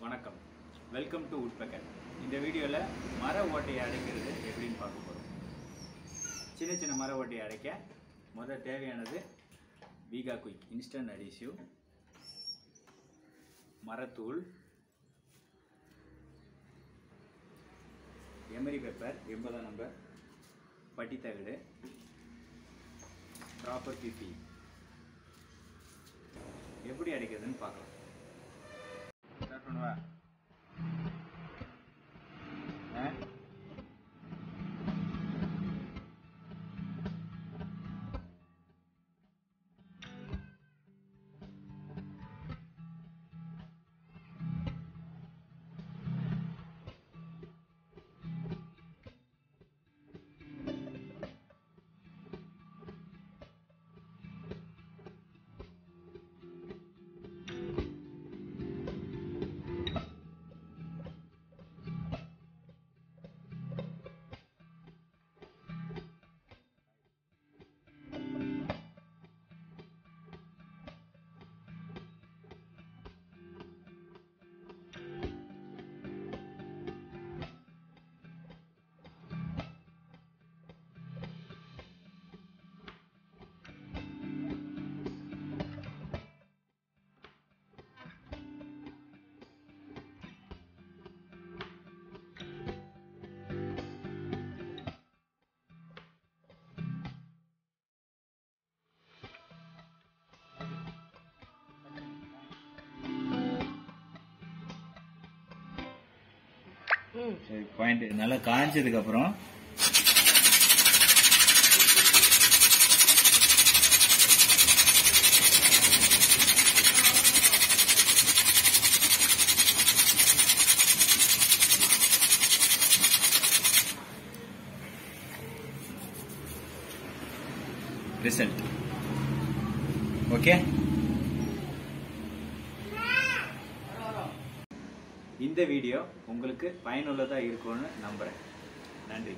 வணக்கம், welcome to woodpecker. இந்த வீடியோவில் மர ஓட்டையை அடைக்கிறது எப்படின்னு பார்க்க போகிறோம். சின்ன சின்ன மர ஓட்டையை அடைக்க முதல் தேவையானது வீகா குயிக் இன்ஸ்டன்ட் அடிசிவ், மரத்தூள், எமரி பேப்பர் 80 நம்பர், பட்டித்தகடு, ப்ராப்பர் பிபி. எப்படி அடைக்கிறதுன்னு பார்க்கலாம். ஸ்டார்ட் பண்ணுவா. பாயிண்ட் நல்லா காஞ்சதுக்கு அப்புறம் ரிசல்ட். ஓகே, இந்த வீடியோ உங்களுக்கு பயனுள்ளதாக இருக்கும்னு நம்புகிறேன். நன்றி.